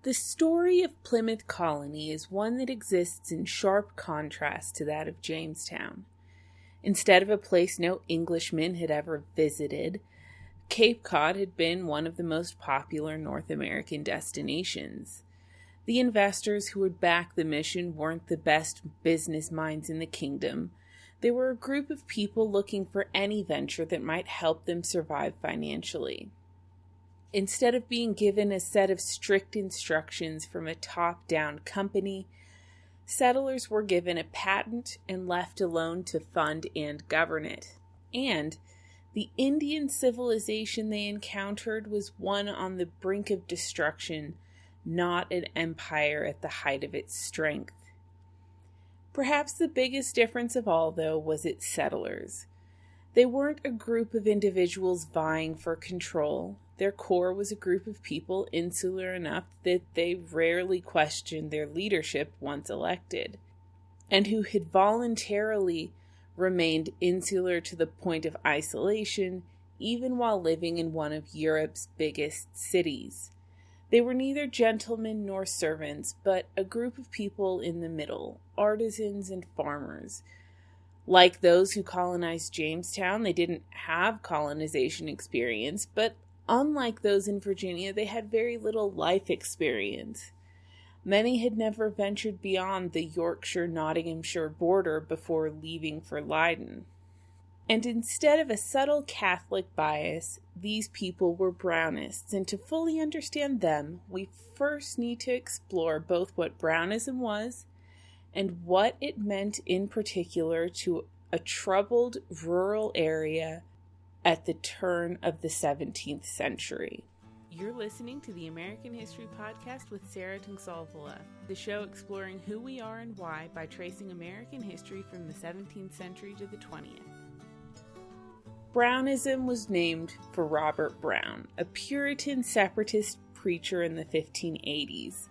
The story of Plymouth Colony is one that exists in sharp contrast to that of Jamestown. Instead of a place no Englishman had ever visited, Cape Cod had been one of the most popular North American destinations. The investors who would back the mission weren't the best business minds in the kingdom. They were a group of people looking for any venture that might help them survive financially. Instead of being given a set of strict instructions from a top-down company, settlers were given a patent and left alone to fund and govern it. And the Indian civilization they encountered was one on the brink of destruction, not an empire at the height of its strength. Perhaps the biggest difference of all, though, was its settlers. They weren't a group of individuals vying for control. Their core was a group of people insular enough that they rarely questioned their leadership once elected, and who had voluntarily remained insular to the point of isolation, even while living in one of Europe's biggest cities. They were neither gentlemen nor servants, but a group of people in the middle, artisans and farmers. Like those who colonized Jamestown, they didn't have colonization experience, but unlike those in Virginia, they had very little life experience. Many had never ventured beyond the Yorkshire-Nottinghamshire border before leaving for Leiden. And instead of a subtle Catholic bias, these people were Brownists, and to fully understand them, we first need to explore both what Brownism was and what it meant in particular to a troubled rural area at the turn of the 17th century. You're listening to the American History Podcast with Sarah Tungsalvola, the show exploring who we are and why by tracing American history from the 17th century to the 20th. Brownism was named for Robert Brown, a Puritan Separatist preacher in the 1580s.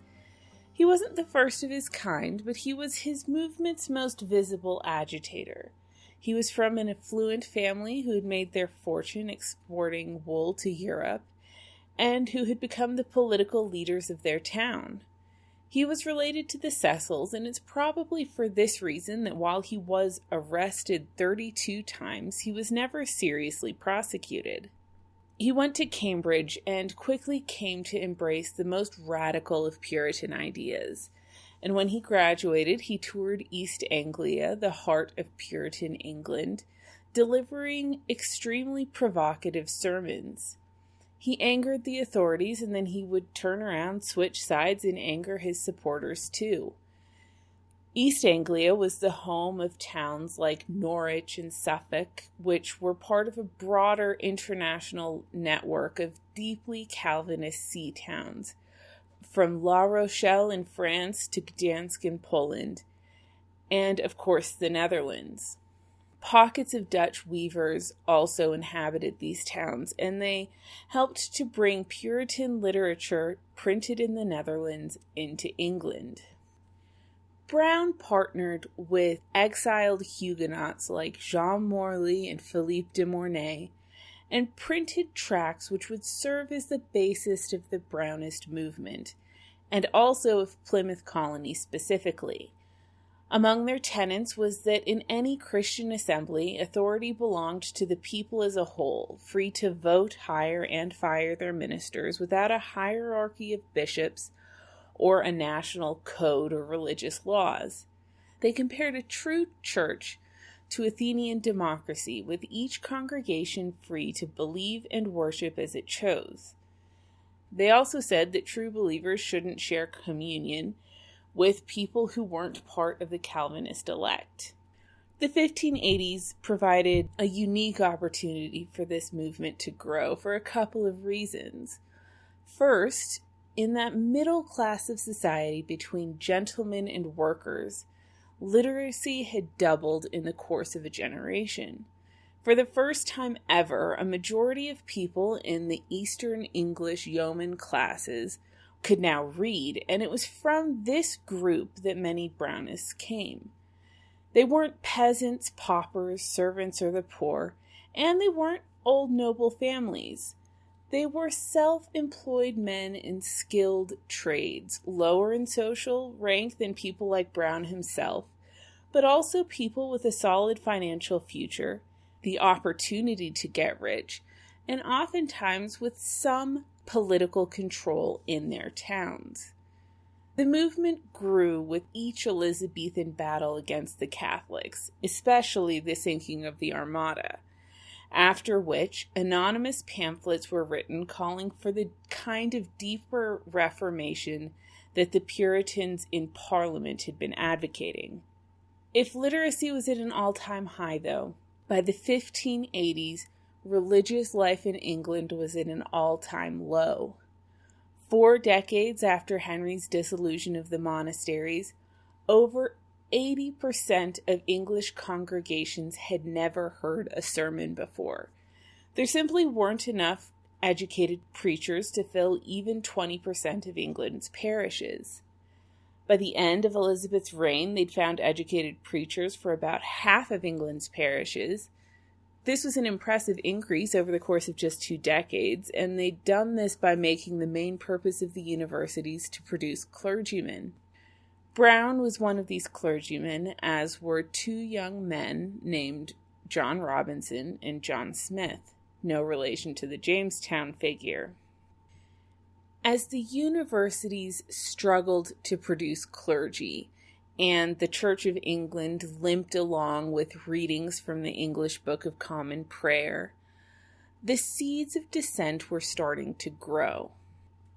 He wasn't the first of his kind, but he was his movement's most visible agitator. He was from an affluent family who had made their fortune exporting wool to Europe, and who had become the political leaders of their town. He was related to the Cecils, and it's probably for this reason that while he was arrested 32 times, he was never seriously prosecuted. He went to Cambridge and quickly came to embrace the most radical of Puritan ideas. And when he graduated, he toured East Anglia, the heart of Puritan England, delivering extremely provocative sermons. He angered the authorities, and then he would turn around, switch sides, and anger his supporters too. East Anglia was the home of towns like Norwich and Suffolk, which were part of a broader international network of deeply Calvinist sea towns, from La Rochelle in France to Gdansk in Poland, and of course the Netherlands. Pockets of Dutch weavers also inhabited these towns, and they helped to bring Puritan literature printed in the Netherlands into England. Brown partnered with exiled Huguenots like Jean Morley and Philippe de Mornay, and printed tracts which would serve as the basis of the Brownist movement, and also of Plymouth Colony specifically. Among their tenets was that in any Christian assembly, authority belonged to the people as a whole, free to vote, hire, and fire their ministers without a hierarchy of bishops or a national code or religious laws. They compared a true church to Athenian democracy, with each congregation free to believe and worship as it chose. They also said that true believers shouldn't share communion with people who weren't part of the Calvinist elect. The 1580s provided a unique opportunity for this movement to grow for a couple of reasons. First, in that middle class of society between gentlemen and workers, literacy had doubled in the course of a generation. For the first time ever, a majority of people in the Eastern English yeoman classes could now read, and it was from this group that many Brownists came. They weren't peasants, paupers, servants, or the poor, and they weren't old noble families. They were self-employed men in skilled trades, lower in social rank than people like Brown himself, but also people with a solid financial future, the opportunity to get rich, and oftentimes with some political control in their towns. The movement grew with each Elizabethan battle against the Catholics, especially the sinking of the Armada, after which anonymous pamphlets were written calling for the kind of deeper reformation that the Puritans in Parliament had been advocating. If literacy was at an all-time high, though, by the 1580s, religious life in England was at an all-time low. 4 decades after Henry's dissolution of the monasteries, over 80% of English congregations had never heard a sermon before. There simply weren't enough educated preachers to fill even 20% of England's parishes. By the end of Elizabeth's reign, they'd found educated preachers for about half of England's parishes. This was an impressive increase over the course of just 2 decades, and they'd done this by making the main purpose of the universities to produce clergymen. Brown was one of these clergymen, as were 2 young men named John Robinson and John Smith, no relation to the Jamestown figure. As the universities struggled to produce clergy, and the Church of England limped along with readings from the English Book of Common Prayer, the seeds of dissent were starting to grow.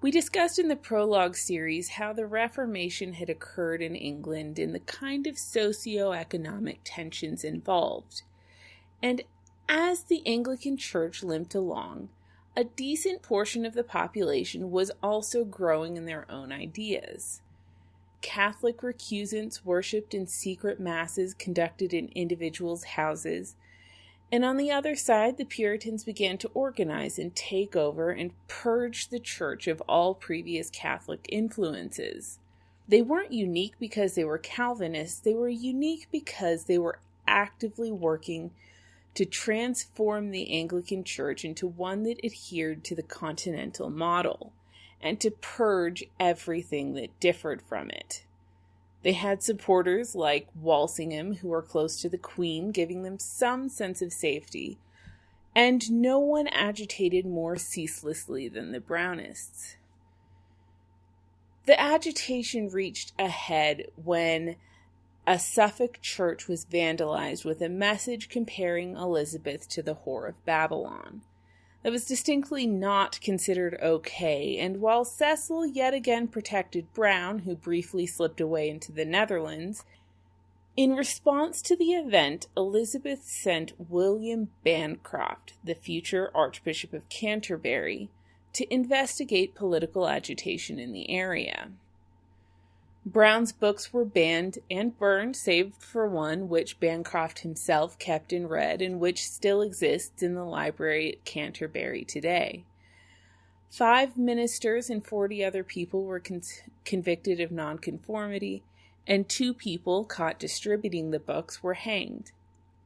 We discussed in the prologue series how the Reformation had occurred in England and the kind of socio-economic tensions involved. And as the Anglican Church limped along, a decent portion of the population was also growing in their own ideas. Catholic recusants worshipped in secret masses conducted in individuals' houses, and on the other side, the Puritans began to organize and take over and purge the church of all previous Catholic influences. They weren't unique because they were Calvinists, they were unique because they were actively working to transform the Anglican Church into one that adhered to the continental model, and to purge everything that differed from it. They had supporters like Walsingham, who were close to the Queen, giving them some sense of safety, and no one agitated more ceaselessly than the Brownists. The agitation reached a head when a Suffolk church was vandalized with a message comparing Elizabeth to the whore of Babylon. That was distinctly not considered okay, and while Cecil yet again protected Brown, who briefly slipped away into the Netherlands, in response to the event, Elizabeth sent William Bancroft, the future Archbishop of Canterbury, to investigate political agitation in the area. Brown's books were banned and burned, save for one which Bancroft himself kept and read, and which still exists in the library at Canterbury today. 5 ministers and 40 other people were convicted of nonconformity, and 2 people caught distributing the books were hanged.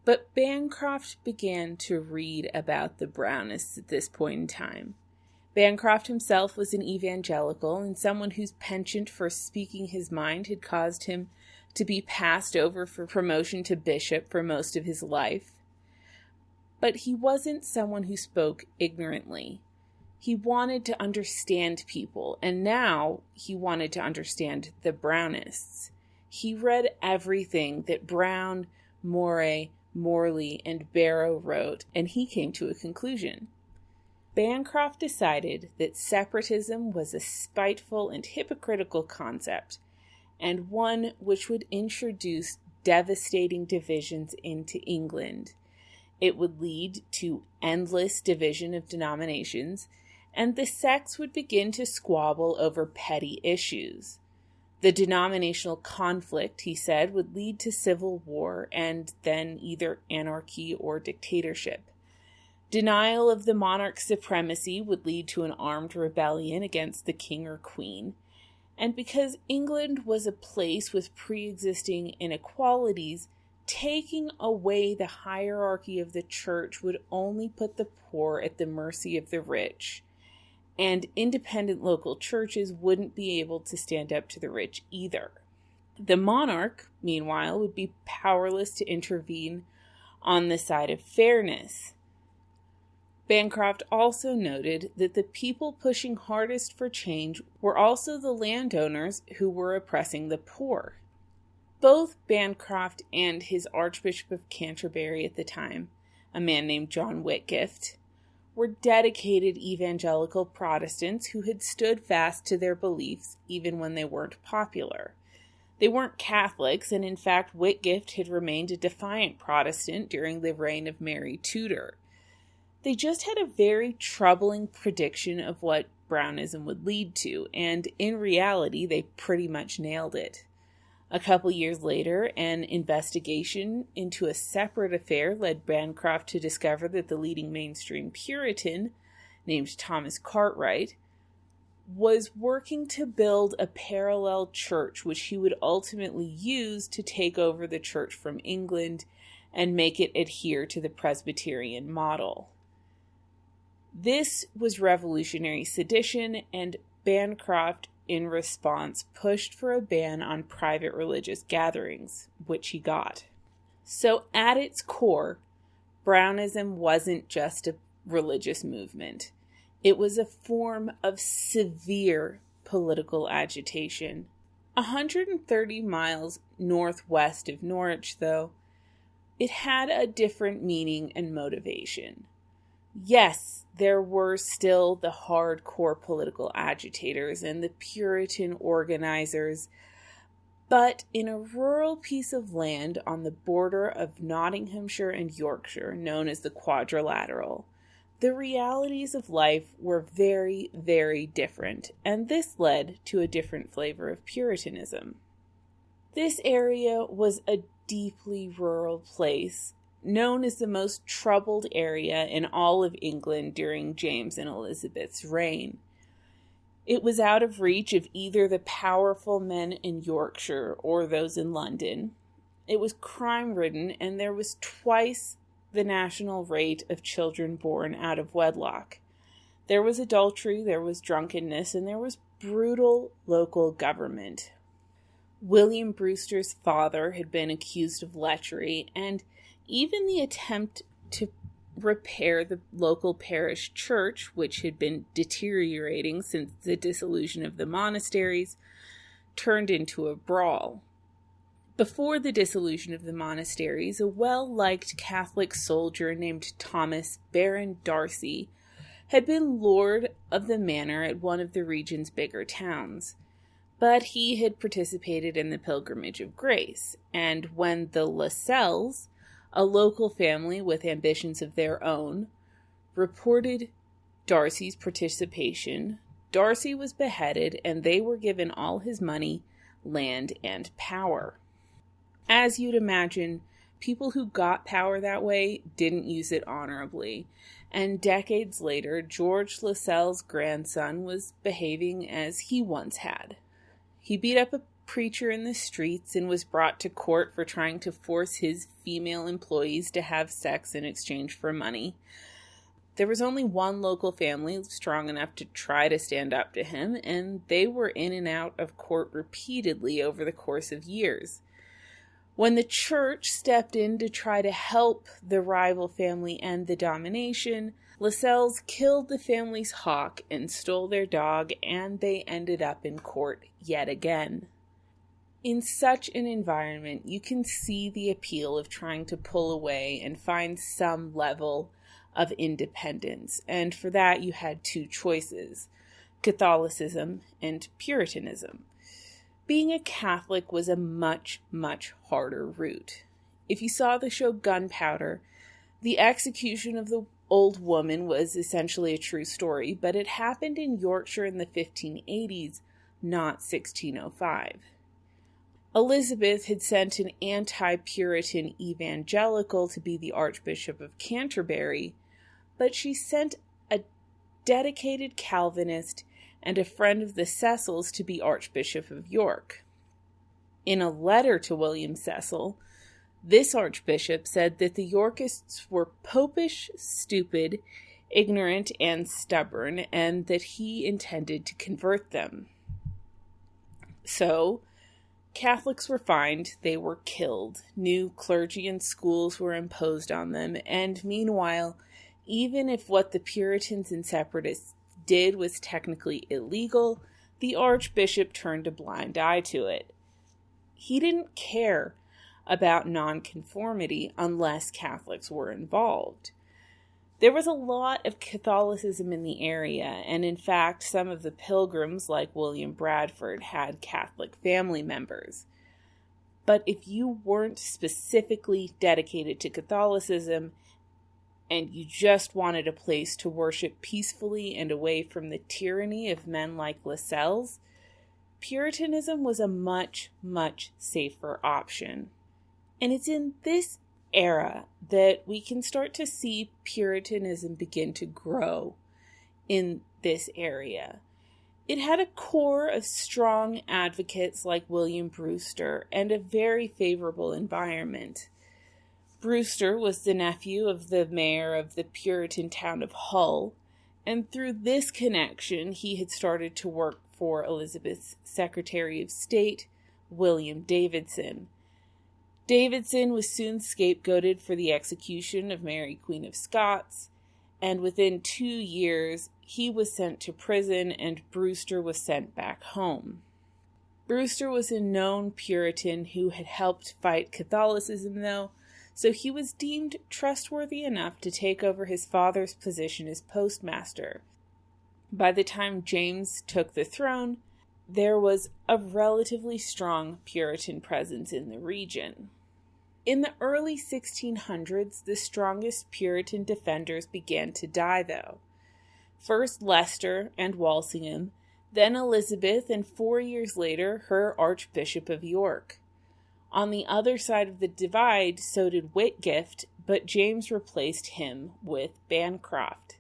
But Bancroft began to read about the Brownists at this point in time. Bancroft himself was an evangelical and someone whose penchant for speaking his mind had caused him to be passed over for promotion to bishop for most of his life. But he wasn't someone who spoke ignorantly. He wanted to understand people, and now he wanted to understand the Brownists. He read everything that Brown, Moray, Morley, and Barrow wrote, and he came to a conclusion. Bancroft decided that separatism was a spiteful and hypocritical concept, and one which would introduce devastating divisions into England. It would lead to endless division of denominations, and the sects would begin to squabble over petty issues. The denominational conflict, he said, would lead to civil war and then either anarchy or dictatorship. Denial of the monarch's supremacy would lead to an armed rebellion against the king or queen. And because England was a place with pre-existing inequalities, taking away the hierarchy of the church would only put the poor at the mercy of the rich, and independent local churches wouldn't be able to stand up to the rich either. The monarch, meanwhile, would be powerless to intervene on the side of fairness. Bancroft also noted that the people pushing hardest for change were also the landowners who were oppressing the poor. Both Bancroft and his Archbishop of Canterbury at the time, a man named John Whitgift, were dedicated evangelical Protestants who had stood fast to their beliefs even when they weren't popular. They weren't Catholics, and in fact Whitgift had remained a defiant Protestant during the reign of Mary Tudor. They just had a very troubling prediction of what Brownism would lead to, and in reality they pretty much nailed it. A couple years later, an investigation into a separate affair led Bancroft to discover that the leading mainstream Puritan, named Thomas Cartwright, was working to build a parallel church which he would ultimately use to take over the church from England and make it adhere to the Presbyterian model. This was revolutionary sedition, and Bancroft, in response, pushed for a ban on private religious gatherings, which he got. So at its core, Brownism wasn't just a religious movement. It was a form of severe political agitation. 130 miles northwest of Norwich, though, it had a different meaning and motivation. Yes, there were still the hardcore political agitators and the Puritan organizers, but in a rural piece of land on the border of Nottinghamshire and Yorkshire, known as the Quadrilateral, the realities of life were very, very different, and this led to a different flavor of Puritanism. This area was a deeply rural place, known as the most troubled area in all of England during James and Elizabeth's reign. It was out of reach of either the powerful men in Yorkshire or those in London. It was crime-ridden, and there was twice the national rate of children born out of wedlock. There was adultery, there was drunkenness, and there was brutal local government. William Brewster's father had been accused of lechery, and even the attempt to repair the local parish church, which had been deteriorating since the dissolution of the monasteries, turned into a brawl. Before the dissolution of the monasteries, a well-liked Catholic soldier named Thomas Baron Darcy had been lord of the manor at one of the region's bigger towns. But he had participated in the Pilgrimage of Grace, and when the Lascelles, a local family with ambitions of their own, reported Darcy's participation, Darcy was beheaded, and they were given all his money, land, and power. As you'd imagine, people who got power that way didn't use it honorably, and decades later, George Lascelles' grandson was behaving as he once had. He beat up a preacher in the streets and was brought to court for trying to force his female employees to have sex in exchange for money. There was only one local family strong enough to try to stand up to him, and they were in and out of court repeatedly over the course of years. When the church stepped in to try to help the rival family end the domination, Lascelles killed the family's hawk and stole their dog, and they ended up in court yet again. In such an environment, you can see the appeal of trying to pull away and find some level of independence, and for that you had two choices: Catholicism and Puritanism. Being a Catholic was a much, much harder route. If you saw the show Gunpowder, the execution of the old woman was essentially a true story, but it happened in Yorkshire in the 1580s, not 1605. Elizabeth had sent an anti-Puritan evangelical to be the Archbishop of Canterbury, but she sent a dedicated Calvinist and a friend of the Cecils to be Archbishop of York. In a letter to William Cecil, this archbishop said that the Yorkists were popish, stupid, ignorant and stubborn, and that he intended to convert them. So, Catholics were fined, they were killed, new clergy and schools were imposed on them, and meanwhile, even if what the Puritans and Separatists did was technically illegal, the Archbishop turned a blind eye to it. He didn't care about nonconformity unless Catholics were involved. There was a lot of Catholicism in the area, and in fact, some of the pilgrims, like William Bradford, had Catholic family members. But if you weren't specifically dedicated to Catholicism, and you just wanted a place to worship peacefully and away from the tyranny of men like Lascelles, Puritanism was a much, much safer option. And it's in this era that we can start to see Puritanism begin to grow in this area. It had a core of strong advocates like William Brewster and a very favorable environment. Brewster was the nephew of the mayor of the Puritan town of Hull, and through this connection he had started to work for Elizabeth's Secretary of State, William Davidson. Davidson was soon scapegoated for the execution of Mary, Queen of Scots, and within 2 years, he was sent to prison and Brewster was sent back home. Brewster was a known Puritan who had helped fight Catholicism, though, so he was deemed trustworthy enough to take over his father's position as postmaster. By the time James took the throne, there was a relatively strong Puritan presence in the region. In the early 1600s, the strongest Puritan defenders began to die, though. First Leicester and Walsingham, then Elizabeth, and 4 years later, her Archbishop of York. On the other side of the divide, so did Whitgift, but James replaced him with Bancroft.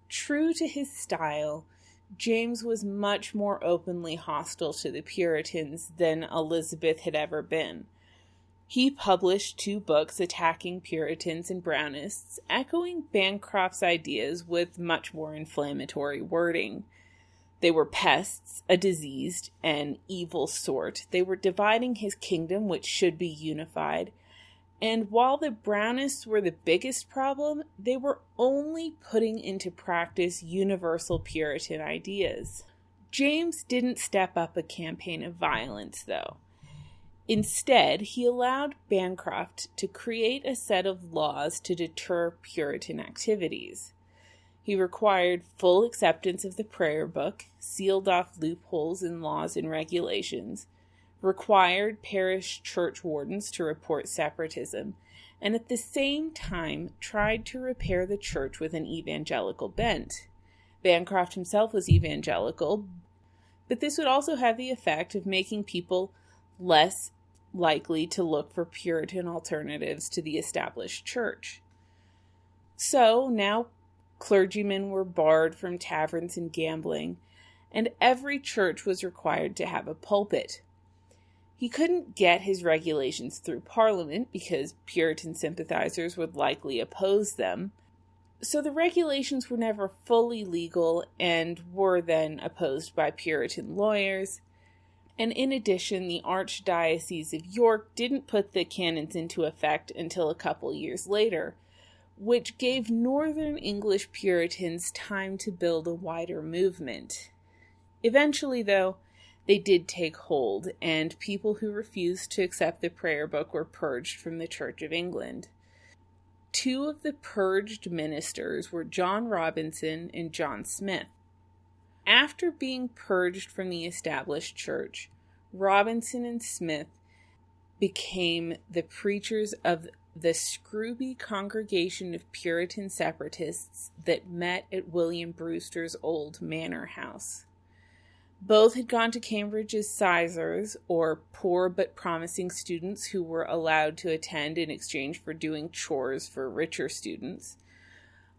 True to his style, James was much more openly hostile to the Puritans than Elizabeth had ever been. He published 2 books attacking Puritans and Brownists, echoing Bancroft's ideas with much more inflammatory wording. They were pests, a diseased, and evil sort. They were dividing his kingdom, which should be unified. And while the Brownists were the biggest problem, they were only putting into practice universal Puritan ideas. James didn't step up a campaign of violence, though. Instead, he allowed Bancroft to create a set of laws to deter Puritan activities. He required full acceptance of the prayer book, sealed off loopholes in laws and regulations, required parish church wardens to report separatism, and at the same time tried to repair the church with an evangelical bent. Bancroft himself was evangelical, but this would also have the effect of making people less likely to look for Puritan alternatives to the established church. So now clergymen were barred from taverns and gambling, and every church was required to have a pulpit. He couldn't get his regulations through Parliament because Puritan sympathizers would likely oppose them, so the regulations were never fully legal and were then opposed by Puritan lawyers. And in addition, the Archdiocese of York didn't put the canons into effect until a couple years later, which gave Northern English Puritans time to build a wider movement. Eventually, though, they did take hold, and people who refused to accept the prayer book were purged from the Church of England. 2 of the purged ministers were John Robinson and John Smith. After being purged from the established church, Robinson and Smith became the preachers of the Scrooby congregation of Puritan Separatists that met at William Brewster's old manor house. Both had gone to Cambridge as sizars, or poor but promising students who were allowed to attend in exchange for doing chores for richer students.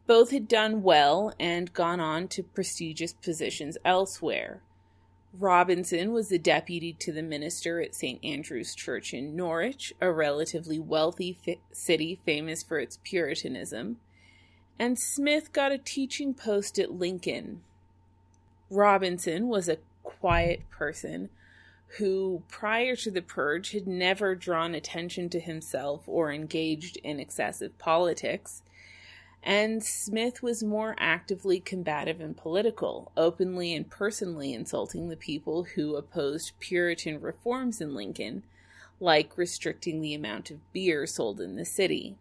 Both had done well and gone on to prestigious positions elsewhere. Robinson was the deputy to the minister at St. Andrew's Church in Norwich, a relatively wealthy city famous for its Puritanism, and Smith got a teaching post at Lincoln. Robinson was a quiet person who, prior to the purge, had never drawn attention to himself or engaged in excessive politics, and Smith was more actively combative and political, openly and personally insulting the people who opposed Puritan reforms in Lincoln, like restricting the amount of beer sold in the city.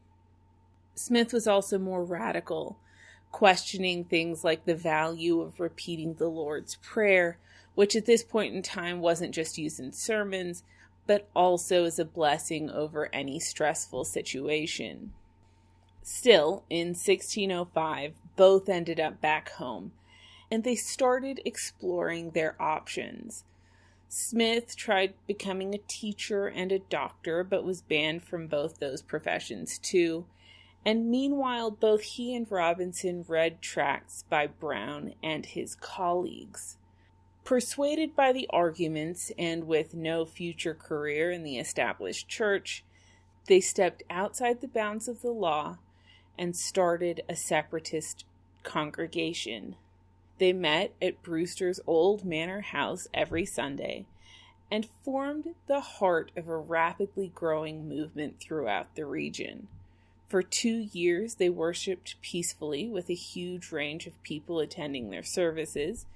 Smith was also more radical, questioning things like the value of repeating the Lord's Prayer, which at this point in time wasn't just used in sermons, but also as a blessing over any stressful situation. Still, in 1605, both ended up back home, and they started exploring their options. Smith tried becoming a teacher and a doctor, but was banned from both those professions too. And meanwhile, both he and Robinson read tracts by Brown and his colleagues. Persuaded by the arguments and with no future career in the established church, they stepped outside the bounds of the law and started a separatist congregation. They met at Brewster's old manor house every Sunday and formed the heart of a rapidly growing movement throughout the region. For 2 years, they worshipped peacefully with a huge range of people attending their services,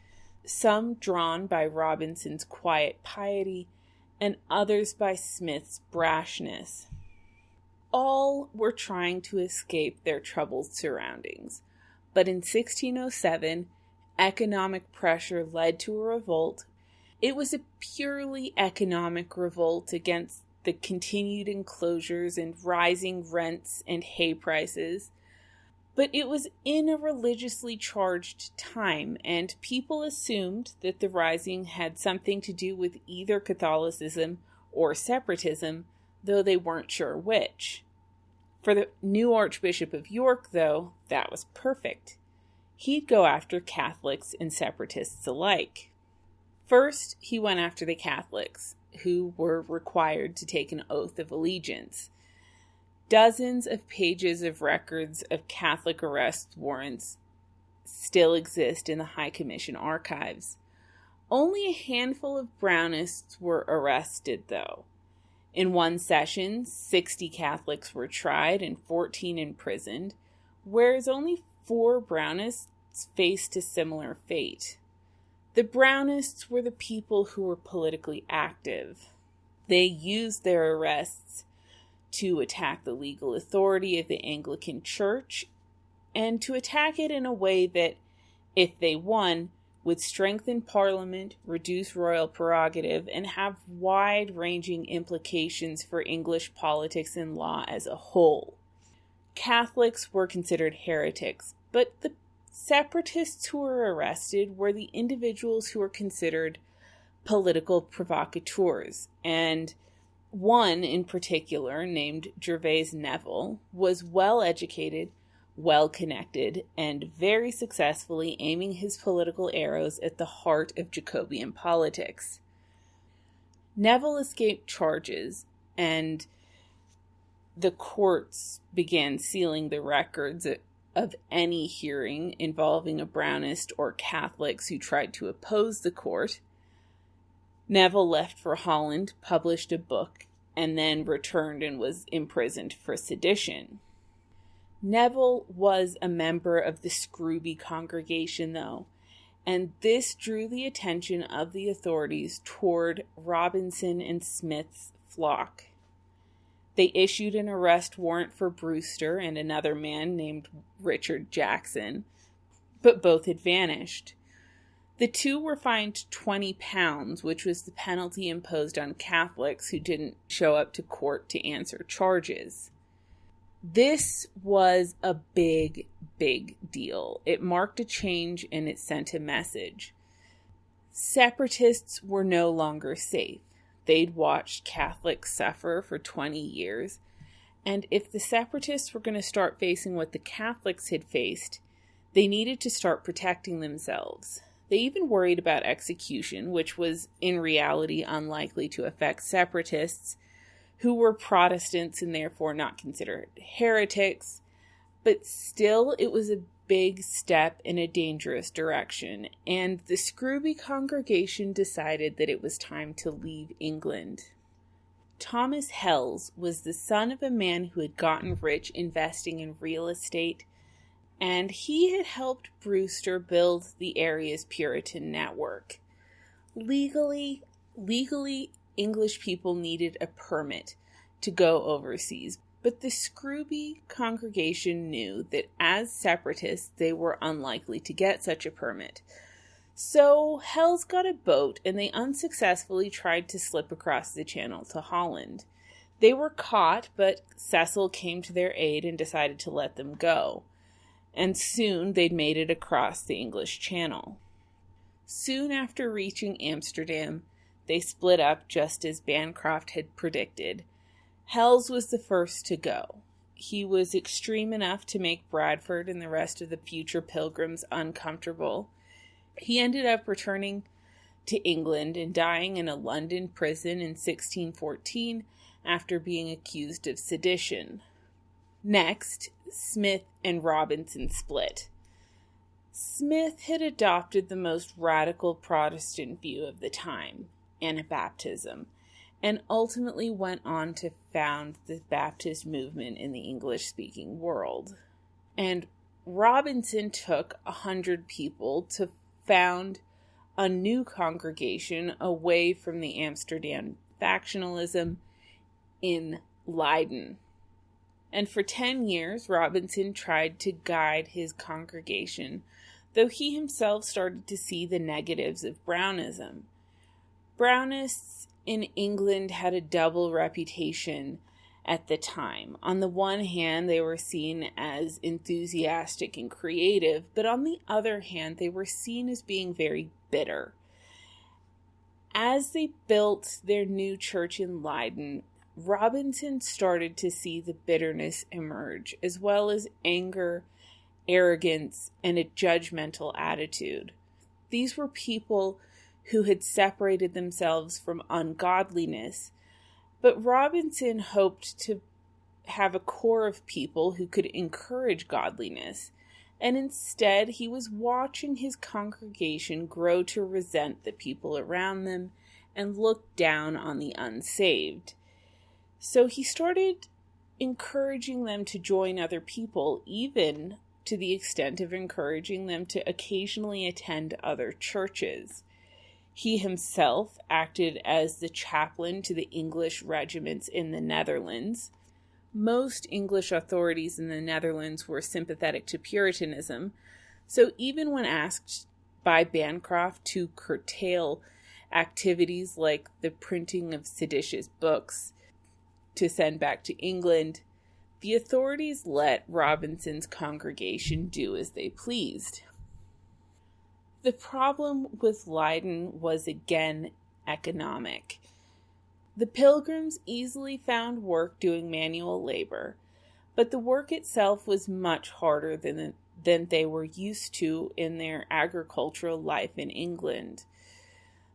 some drawn by Robinson's quiet piety and others by Smith's brashness. All were trying to escape their troubled surroundings, but in 1607, economic pressure led to a revolt. It was a purely economic revolt against the continued enclosures and rising rents and hay prices, but it was in a religiously charged time, and people assumed that the rising had something to do with either Catholicism or separatism, though they weren't sure which. For the new Archbishop of York, though, that was perfect. He'd go after Catholics and separatists alike. First, he went after the Catholics, who were required to take an oath of allegiance. Dozens of pages of records of Catholic arrest warrants still exist in the High Commission archives. Only a handful of Brownists were arrested, though. In one session, 60 Catholics were tried and 14 imprisoned, whereas only 4 Brownists faced a similar fate. The Brownists were the people who were politically active. They used their arrests to attack the legal authority of the Anglican Church, and to attack it in a way that, if they won, would strengthen Parliament, reduce royal prerogative, and have wide-ranging implications for English politics and law as a whole. Catholics were considered heretics, but the separatists who were arrested were the individuals who were considered political provocateurs, and one in particular, named Gervase Neville, was well-educated, well-connected, and very successfully aiming his political arrows at the heart of Jacobean politics. Neville escaped charges, and the courts began sealing the records of any hearing involving a Brownist or Catholics who tried to oppose the court. Neville left for Holland, published a book, and then returned and was imprisoned for sedition. Neville was a member of the Scrooby congregation, though, and this drew the attention of the authorities toward Robinson and Smith's flock. They issued an arrest warrant for Brewster and another man named Richard Jackson, but both had vanished. The two were fined £20, which was the penalty imposed on Catholics who didn't show up to court to answer charges. This was a big, big deal. It marked a change and it sent a message. Separatists were no longer safe. They'd watched Catholics suffer for 20 years, and if the separatists were going to start facing what the Catholics had faced, they needed to start protecting themselves. They even worried about execution, which was in reality unlikely to affect separatists, who were Protestants and therefore not considered heretics, But still, it was a big step in a dangerous direction, and the Scrooby congregation decided that it was time to leave England. Thomas Hales was the son of a man who had gotten rich investing in real estate, and he had helped Brewster build the area's Puritan network. Legally, English people needed a permit to go overseas, but the Scrooby congregation knew that as separatists they were unlikely to get such a permit. So Hales got a boat and they unsuccessfully tried to slip across the channel to Holland. They were caught, but Cecil came to their aid and decided to let them go. And soon they'd made it across the English Channel. Soon after reaching Amsterdam, they split up just as Bancroft had predicted. Hales was the first to go. He was extreme enough to make Bradford and the rest of the future pilgrims uncomfortable. He ended up returning to England and dying in a London prison in 1614 after being accused of sedition. Next, Smith and Robinson split. Smith had adopted the most radical Protestant view of the time, Anabaptism, and ultimately went on to found the Baptist movement in the English-speaking world. And Robinson took 100 people to found a new congregation away from the Amsterdam factionalism in Leiden. And for 10 years, Robinson tried to guide his congregation, though he himself started to see the negatives of Brownism. Brownists in England had a double reputation at the time. On the one hand, they were seen as enthusiastic and creative, but on the other hand, they were seen as being very bitter. As they built their new church in Leiden, Robinson started to see the bitterness emerge, as well as anger, arrogance, and a judgmental attitude. These were people who had separated themselves from ungodliness, but Robinson hoped to have a core of people who could encourage godliness, and instead he was watching his congregation grow to resent the people around them and look down on the unsaved. So he started encouraging them to join other people, even to the extent of encouraging them to occasionally attend other churches. He himself acted as the chaplain to the English regiments in the Netherlands. Most English authorities in the Netherlands were sympathetic to Puritanism, so even when asked by Bancroft to curtail activities like the printing of seditious books to send back to England, the authorities let Robinson's congregation do as they pleased. The problem with Leiden was again economic. The pilgrims easily found work doing manual labor, but the work itself was much harder than they were used to in their agricultural life in England.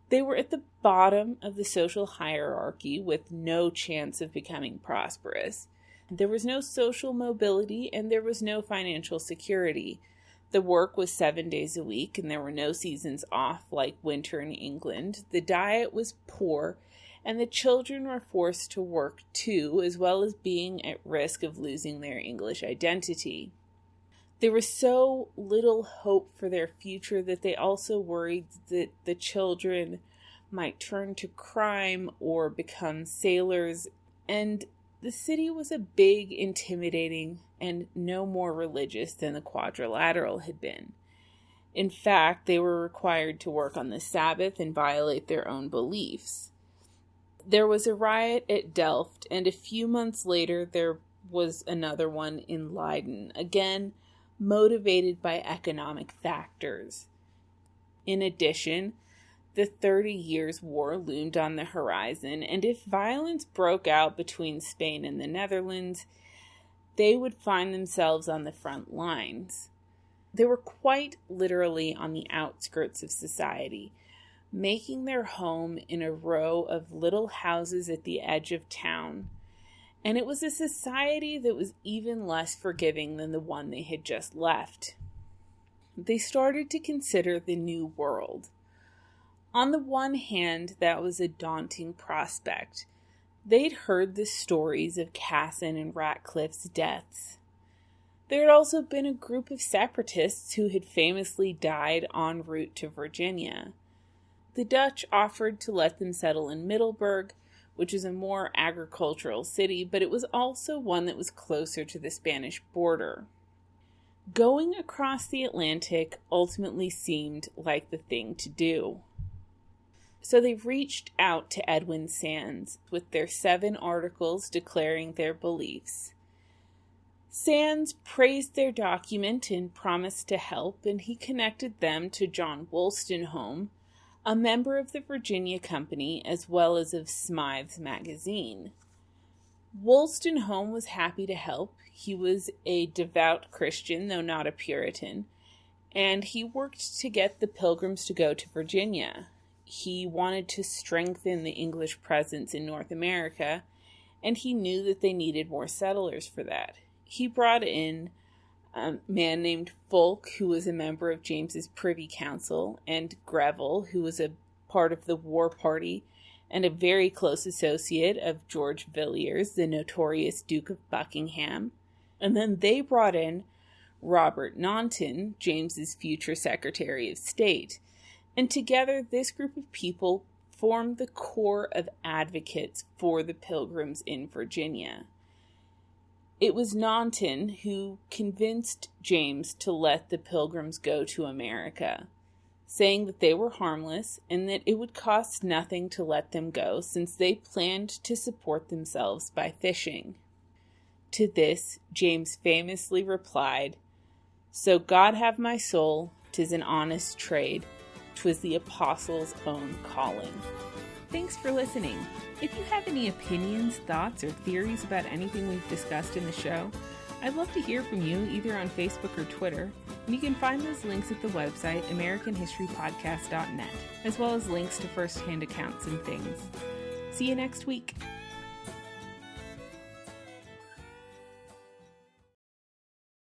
They were at the bottom of the social hierarchy with no chance of becoming prosperous. There was no social mobility and there was no financial security. The work was 7 days a week and there were no seasons off like winter in England. The diet was poor and the children were forced to work too, as well as being at risk of losing their English identity. There was so little hope for their future that they also worried that the children might turn to crime or become sailors, and the city was a big, intimidating, and no more religious than the Quadrilateral had been. In fact, they were required to work on the Sabbath and violate their own beliefs. There was a riot at Delft, and a few months later there was another one in Leiden, again motivated by economic factors. In addition, the 30 Years' War loomed on the horizon, and if violence broke out between Spain and the Netherlands, they would find themselves on the front lines. They were quite literally on the outskirts of society, making their home in a row of little houses at the edge of town. and it was a society that was even less forgiving than the one they had just left. They started to consider the New World. On the one hand, that was a daunting prospect. They'd heard the stories of Cassin and Ratcliffe's deaths. There had also been a group of separatists who had famously died en route to Virginia. The Dutch offered to let them settle in Middleburg, which is a more agricultural city, but it was also one that was closer to the Spanish border. Going across the Atlantic ultimately seemed like the thing to do. So they reached out to Edwin Sandys with their 7 articles declaring their beliefs. Sandys praised their document and promised to help, and he connected them to John Wolstenholme, a member of the Virginia Company as well as of Smythe's magazine. Wolstenholme was happy to help. He was a devout Christian, though not a Puritan, and he worked to get the Pilgrims to go to Virginia. He wanted to strengthen the English presence in North America, and he knew that they needed more settlers for that. He brought in a man named Fulk, who was a member of James's Privy Council, and Greville, who was a part of the war party and a very close associate of George Villiers, the notorious Duke of Buckingham. And then they brought in Robert Naunton, James's future Secretary of State. And together, this group of people formed the core of advocates for the Pilgrims in Virginia. It was Naunton who convinced James to let the Pilgrims go to America, saying that they were harmless and that it would cost nothing to let them go since they planned to support themselves by fishing. To this, James famously replied, "So God have my soul, 'tis an honest trade. 'Twas the apostles' own calling." Thanks for listening. If you have any opinions, thoughts, or theories about anything we've discussed in the show, I'd love to hear from you either on Facebook or Twitter, and you can find those links at the website AmericanHistoryPodcast.net, as well as links to first-hand accounts and things. See you next week.